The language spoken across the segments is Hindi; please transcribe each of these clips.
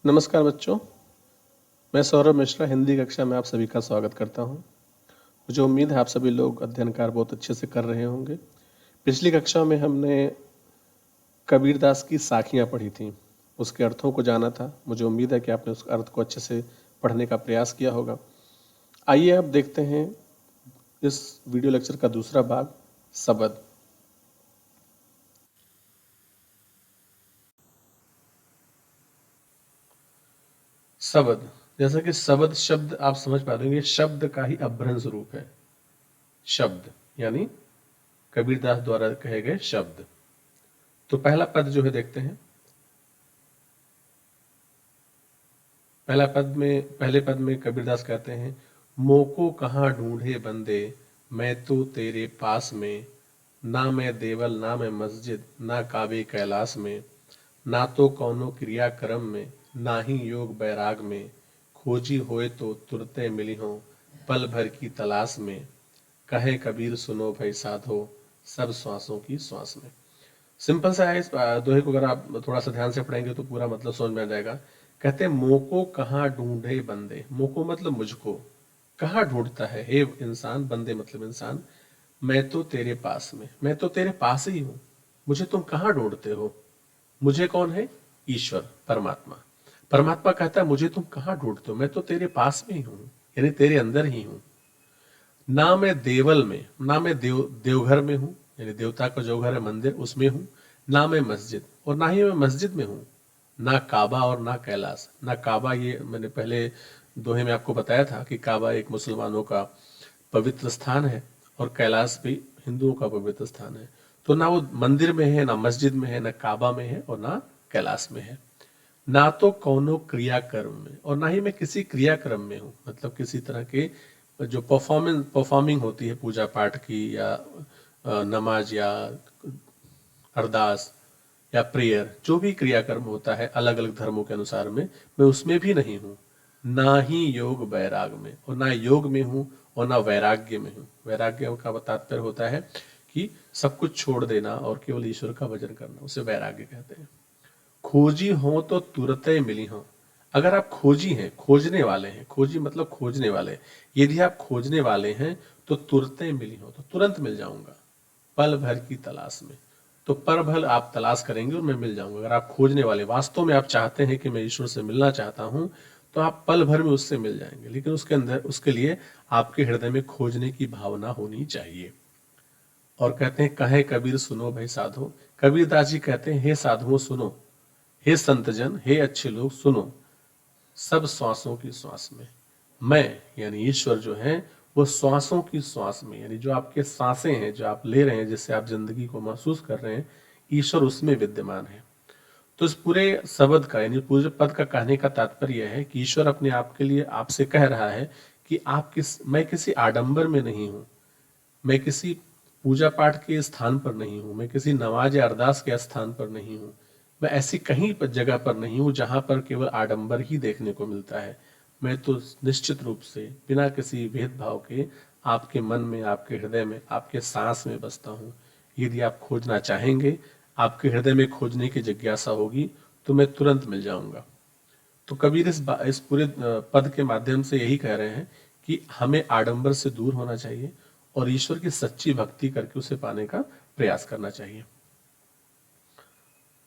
नमस्कार बच्चों, मैं सौरभ मिश्रा हिंदी कक्षा में आप सभी का स्वागत करता हूं। मुझे उम्मीद है आप सभी लोग अध्ययन कार्य बहुत अच्छे से कर रहे होंगे। पिछली कक्षा में हमने कबीरदास की साखियां पढ़ी थी, उसके अर्थों को जाना था। मुझे उम्मीद है कि आपने उस अर्थ को अच्छे से पढ़ने का प्रयास किया होगा। आइए अब देखते हैं इस वीडियो लेक्चर का दूसरा भाग, शब्द। शब्द, जैसा कि शब्द शब्द आप समझ पा रहे होंगे, शब्द का ही अभ्रंश रूप है। शब्द यानी कबीरदास द्वारा कहे गए शब्द। तो पहला पद जो है देखते हैं। पहले पद में कबीरदास कहते हैं, मोको कहाँ ढूंढे बंदे, मैं तो तेरे पास में। ना मैं देवल ना मैं मस्जिद, ना काबे कैलाश में। ना तो कौनो क्रिया कर्म में, ना ही योग बैराग में। खोजी होए तो तुरते मिली हो, पल भर की तलाश में। कहे कबीर सुनो भई साधो, सब श्वासों की श्वास में। सिंपल सा है। इस दोहे को अगर आप थोड़ा सा ध्यान से पढ़ेंगे तो पूरा मतलब समझ में आ जाएगा। कहते हैं, मोको कहाँ ढूंढे बंदे। मोको मतलब मुझको, कहाँ ढूंढता है हे इंसान, बंदे मतलब इंसान। मैं तो तेरे पास में, मैं तो तेरे पास ही हूं, मुझे तुम कहाँ ढूंढते हो। मुझे कौन है? ईश्वर, परमात्मा। परमात्मा कहता है, मुझे तुम कहाँ ढूंढते हो, मैं तो तेरे पास में ही हूं, यानी तेरे अंदर ही हूं। ना मैं देवल में, ना मैं देवघर में हूँ, यानी देवता का जो घर है मंदिर उसमें हूँ। ना मैं मस्जिद, और ना ही मैं मस्जिद में हूँ। ना काबा और ना कैलाश। ना काबा, ये मैंने पहले दोहे में आपको बताया था कि काबा एक मुसलमानों का पवित्र स्थान है और कैलाश भी हिंदुओं का पवित्र स्थान है। तो ना वो मंदिर में है, ना मस्जिद में है, ना काबा में है और ना कैलाश में है। ना तो कौनो क्रियाक्रम में, और ना ही मैं किसी क्रियाक्रम में हूँ, मतलब किसी तरह के जो परफॉर्मिंग होती है पूजा पाठ की, या नमाज या अरदास या प्रेयर, जो भी क्रियाकर्म होता है अलग अलग धर्मों के अनुसार में, मैं उसमें भी नहीं हूँ। ना ही योग वैराग में, और ना योग में हूँ और ना वैराग्य में हूँ। वैराग्य का तात्पर्य होता है कि सब कुछ छोड़ देना और केवल ईश्वर का भजन करना, उसे वैराग्य कहते हैं। खोजी हो तो तुरंत मिली हो। अगर आप खोजी हैं, खोजने वाले हैं, खोजी मतलब खोजने वाले, यदि आप खोजने वाले हैं तो तुरंत मिली हो, तो तुरंत मिल जाऊंगा। पल भर की तलाश में, तो पल भर आप तलाश करेंगे और मैं मिल जाऊंगा। अगर आप खोजने वाले, वास्तव में आप चाहते हैं कि मैं ईश्वर से मिलना चाहता हूं, तो आप पल भर में उससे मिल जाएंगे। लेकिन उसके अंदर, उसके लिए आपके हृदय में खोजने की भावना होनी चाहिए। और कहते हैं, कहे कबीर सुनो भाई साधो। कबीरदास जी कहते हैं, हे साधुओं सुनो, हे संतजन, हे अच्छे लोग सुनो, सब श्वासों की श्वास में। मैं यानी ईश्वर जो है वो श्वासों की श्वास में, यानी जो आपके सांसें हैं जो आप ले रहे हैं, जिससे आप जिंदगी को महसूस कर रहे हैं, ईश्वर उसमें विद्यमान है। तो इस पूरे शब्द का, यानी पूरे पद का कहने का तात्पर्य यह है कि ईश्वर अपने आप के लिए आपसे कह रहा है कि मैं किसी आडंबर में नहीं हूं, मैं किसी पूजा पाठ के स्थान पर नहीं हूं, मैं किसी नमाज या अरदास के स्थान पर नहीं हूं, मैं ऐसी कहीं पर जगह पर नहीं हूं जहां पर केवल आडंबर ही देखने को मिलता है। मैं तो निश्चित रूप से बिना किसी भेदभाव के आपके मन में, आपके हृदय में, आपके सांस में बसता हूं। यदि आप खोजना चाहेंगे, आपके हृदय में खोजने की जिज्ञासा होगी, तो मैं तुरंत मिल जाऊंगा। तो कबीर इस पूरे पद के माध्यम से यही कह रहे हैं कि हमें आडंबर से दूर होना चाहिए और ईश्वर की सच्ची भक्ति करके उसे पाने का प्रयास करना चाहिए।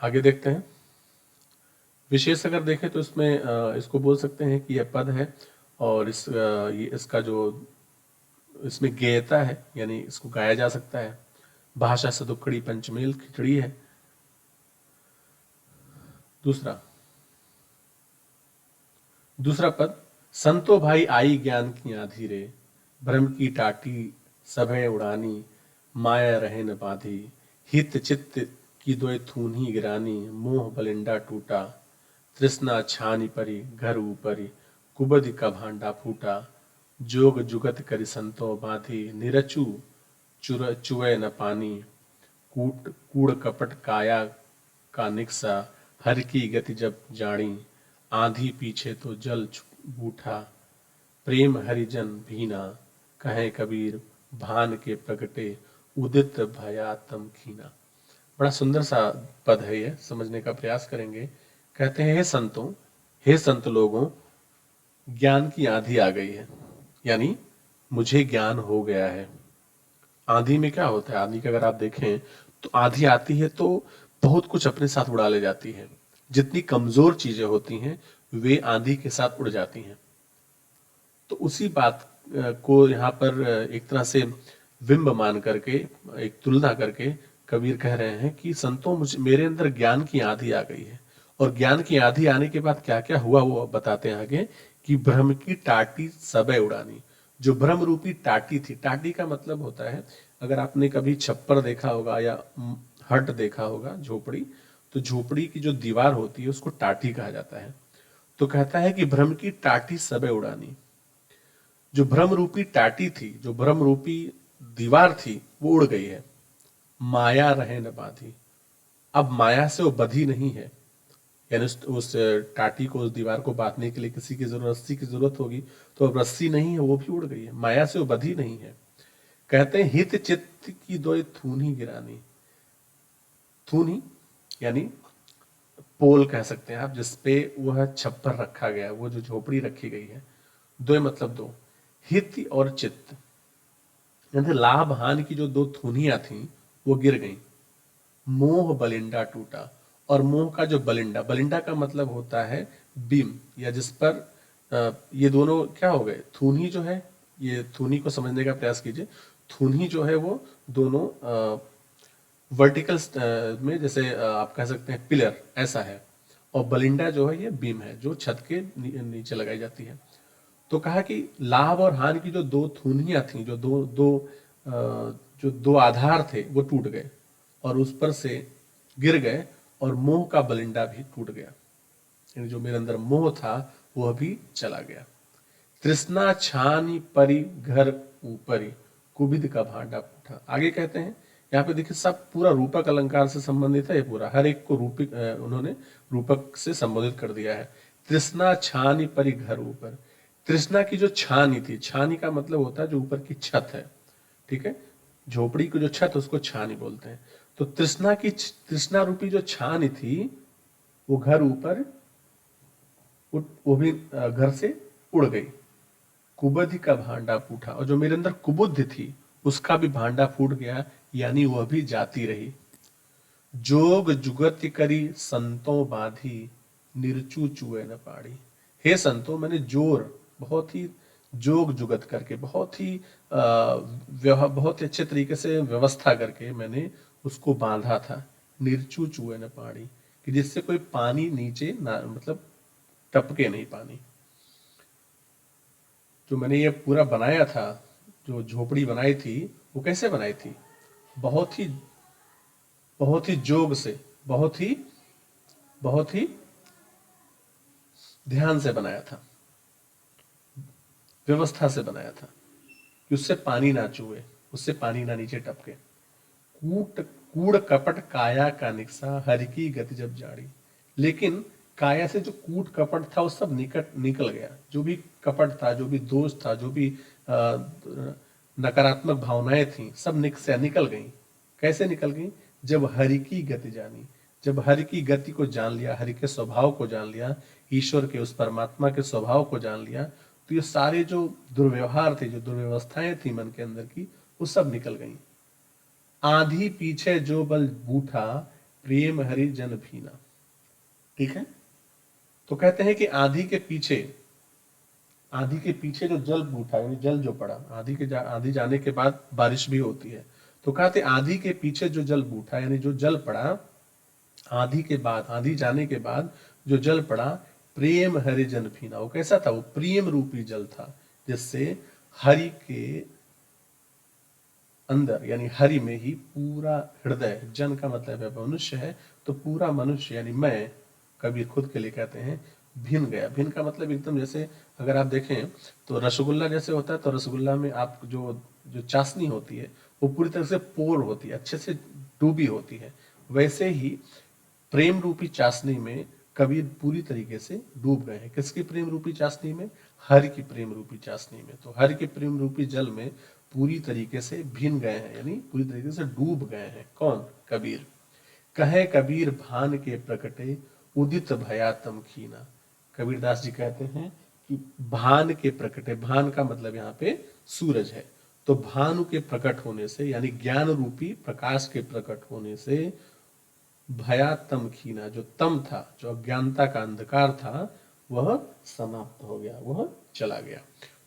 आगे देखते हैं। विशेष अगर देखें तो इसमें इसको बोल सकते हैं कि यह पद है, और ये इसका जो इसमें गेयता है, यानी इसको गाया जा सकता है। भाषा सदुक्कड़ी पंचमेल खिचड़ी है। दूसरा दूसरा पद, संतो भाई आई ज्ञान की आंधी रे, भ्रम की टाटी सभे उड़ानी, माया रहे न बाधी, हित चित्त की दोय थूनी गिरानी, मोह बलिंडा टूटा, तृष्णा छानी परी घर ऊपरी, कुबद का भांडा फूटा, जोग जुगत करि संतो बाधी, निरचु चुवै न पानी, कूड़ कपट काया का निक्सा, हर की गति जब जानी, आंधी पीछे तो जल बूठा, प्रेम हरिजन भीना, कहे कबीर भान के प्रगटे, उदित भया तम खीना। बड़ा सुंदर सा पद है, ये समझने का प्रयास करेंगे। कहते हैं, हे संतों, हे संत लोगों, ज्ञान की आंधी आ गई है, यानी मुझे ज्ञान हो गया है। आंधी में क्या होता है, आंधी का अगर आप देखें तो आंधी आती है तो बहुत कुछ अपने साथ उड़ा ले जाती है। जितनी कमजोर चीजें होती हैं वे आंधी के साथ उड़ जाती हैं। तो उसी बात को यहाँ पर एक तरह से बिंब मान करके, एक तुलना करके कबीर कह रहे हैं कि संतों, मुझे मेरे अंदर ज्ञान की आंधी आ गई है। और ज्ञान की आंधी आने के बाद क्या क्या हुआ वो बताते हैं आगे, कि भ्रम की टाटी सबे उड़ानी। जो भ्रम रूपी टाटी थी, टाटी का मतलब होता है, अगर आपने कभी छप्पर देखा होगा या हट देखा होगा, झोपड़ी, तो झोपड़ी की जो दीवार होती है उसको टाटी कहा जाता है। तो कहता है कि भ्रम की टाटी सबे उड़ानी। जो भ्रम रूपी टाटी थी, जो भ्रम रूपी दीवार थी, वो उड़ गई है। माया रहे न बांधी। अब माया से वो बधी नहीं है, यानी उस टाटी को, उस दीवार को बांधने के लिए किसी की जरूरत, रस्सी की जरूरत होगी, तो अब रस्सी नहीं है, वो भी उड़ गई है। माया से वो बधी नहीं है। कहते हैं हित चित्त की दो थूनी गिरानी। थूनी यानी पोल कह सकते हैं आप, जिसपे वह छप्पर रखा गया, वो जो झोपड़ी रखी गई है। दो मतलब दो, हित और चित्त, यानी लाभ हानि की जो दो थूनियां थी वो गिर गईं। मोह बलिंडा टूटा। और मोह का जो बलिंडा, बलिंडा का मतलब होता है बीम, या जिस पर ये दोनों क्या हो गए, थूनी जो है, ये थूनी को समझने का प्रयास कीजिए। थूनी जो है वो दोनों वर्टिकल में, जैसे आप कह सकते हैं पिलर, ऐसा है। और बलिंडा जो है ये बीम है, जो छत के नीचे लगाई जाती है। तो कहा कि लाभ और हानि की जो दो थूनियां थी, जो जो दो आधार थे, वो टूट गए और उस पर से गिर गए। और मोह का बलिंडा भी टूट गया, यानी जो मेरे अंदर मोह था वह भी चला गया। तृष्णा छानी परी घर ऊपरी, कुबिद का भांडा फूटा। आगे कहते हैं, यहाँ पे देखिए सब पूरा रूपक अलंकार से संबंधित है। ये पूरा हर एक को रूपक उन्होंने रूपक से संबोधित कर दिया है। तृष्णा छानी परी घर ऊपर। तृष्णा की जो छानी थी, छानी का मतलब होता है जो ऊपर की छत है, ठीक है, झोपड़ी की जो छत उसको छानी बोलते हैं। तो तृष्णा रूपी जो छानी थी वो घर ऊपर, वो भी घर से उड़ गई। कुबुद्धि का भांडा फूटा, और जो मेरे अंदर कुबुद्धि थी उसका भी भांडा फूट गया, यानी वह भी जाती रही। जोग जुगति करी संतों बाधी, निर्चू चुए न पाड़ी। हे संतों, मैंने जोर, बहुत ही जोग जुगत करके, बहुत ही बहुत ही अच्छे तरीके से व्यवस्था करके मैंने उसको बांधा था। निर्चू चुए न पाड़ी, कि जिससे कोई पानी नीचे ना, मतलब टपके नहीं पानी। जो मैंने ये पूरा बनाया था, जो झोपड़ी बनाई थी, वो कैसे बनाई थी, बहुत ही बहुत ही जोग से, बहुत ही ध्यान से बनाया था, व्यवस्था से बनाया था, कि उससे पानी ना चूहे, उससे पानी ना नीचे टपके। कूट कूड़ कपट काया का निकसा, हरि की गति जब जाड़ी। लेकिन काया से जो कूट कपट था वो सब निकल गया। जो भी कपट था, जो भी दोष था, जो भी नकारात्मक भावनाएं थी, सब निकल गई। कैसे निकल गई, जब हरि की गति जानी। जब हरि की गति को जान लिया, हरि के स्वभाव को जान लिया, ईश्वर के, उस परमात्मा के स्वभाव को जान लिया, तो ये सारे जो दुर्व्यवहार थे, जो दुर्व्यवस्थाएं थी मन के अंदर की, वो सब निकल गई। आंधी पीछे जो बल बूठा, प्रेम हरि जन भीना। ठीक है, तो कहते हैं कि आंधी के पीछे जो जल बूठा, यानी जल जो पड़ा, आंधी जाने के बाद बारिश भी होती है। तो कहते आंधी के पीछे जो जल बूठा, यानी जो जल पड़ा आंधी के बाद, आंधी जाने के बाद जो जल पड़ा, प्रेम हरि जन भीना। वो कैसा था, वो प्रेम रूपी जल था, जिससे हरि के अंदर, यानी हरि में ही पूरा हृदय, जन का मतलब है मनुष्य है, तो पूरा मनुष्य यानी मैं, कबीर खुद के लिए कहते हैं, भिन गया। भिन का मतलब एकदम, जैसे अगर आप देखें तो रसगुल्ला जैसे होता है, तो रसगुल्ला में आप जो जो चाशनी होती है वो पूरी तरह से पोर होती है, अच्छे से डूबी होती है। वैसे ही प्रेम रूपी चाशनी में कबीर पूरी तरीके से डूब गए हैं। किसकी प्रेम रूपी चाशनी में, हरि की प्रेम रूपी चाशनी में। तो हरि के प्रेम रूपी जल में पूरी तरीके से भिन गए हैं, यानी पूरी तरीके से डूब गए हैं। कौन, कबीर। कहे कबीर भान के प्रकटे, उदित भया तम खीना। कबीरदास जी कहते हैं कि भान के प्रकटे, भान का मतलब यहाँ पे सूरज है, तो भानु के प्रकट होने से यानी ज्ञान रूपी प्रकाश के प्रकट होने से भया तम खीना, जो तम था, जो अज्ञानता का अंधकार था, वह समाप्त हो गया, वह चला गया।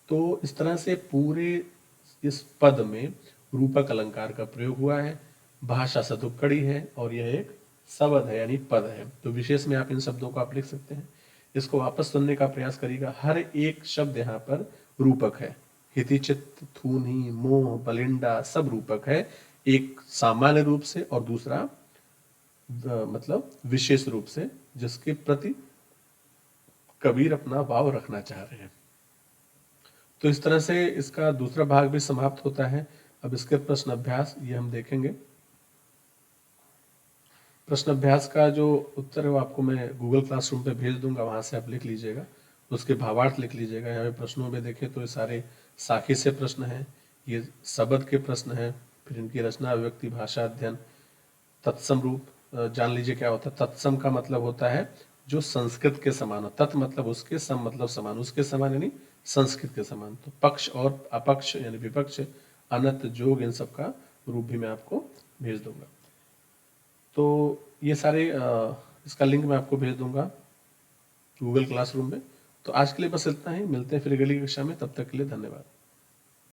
तो इस तरह से पूरे इस पद में रूपक अलंकार का प्रयोग हुआ है, भाषा सतुक्कड़ी है और यह एक शब्द है यानी पद है। तो विशेष में आप इन शब्दों को आप लिख सकते हैं। इसको वापस सुनने का प्रयास करिएगा, हर एक शब्द यहाँ पर रूपक है। हितिचित, थूनी, मोह, बलिंडा सब रूपक है, एक सामान्य रूप से और दूसरा मतलब विशेष रूप से, जिसके प्रति कबीर अपना भाव रखना चाह रहे हैं। तो इस तरह से इसका दूसरा भाग भी समाप्त होता है। अब इसके प्रश्न अभ्यास ये हम देखेंगे। प्रश्न अभ्यास का जो उत्तर है वो आपको मैं गूगल क्लासरूम पे भेज दूंगा, वहां से आप लिख लीजिएगा, उसके भावार्थ लिख लीजिएगा। यहाँ पे प्रश्नों में देखें तो ये सारे साखी से प्रश्न हैं, ये शब्द के प्रश्न हैं, फिर इनकी रचना, अभिव्यक्ति, भाषा अध्ययन, तत्सम रूप जान लीजिए क्या होता है। तत्सम का मतलब होता है जो संस्कृत के समान हो, तत् मतलब उसके, सम मतलब समान, उसके समान यानी संस्कृत के समान। तो पक्ष और अपक्ष यानी विपक्ष, अनत, जोग, इन सब का रूप भी मैं आपको भेज दूंगा। तो ये सारे इसका लिंक मैं आपको भेज दूंगा गूगल क्लासरूम में। तो आज के लिए बस इतना ही, मिलते हैं फिर अगली कक्षा में, तब तक के लिए धन्यवाद।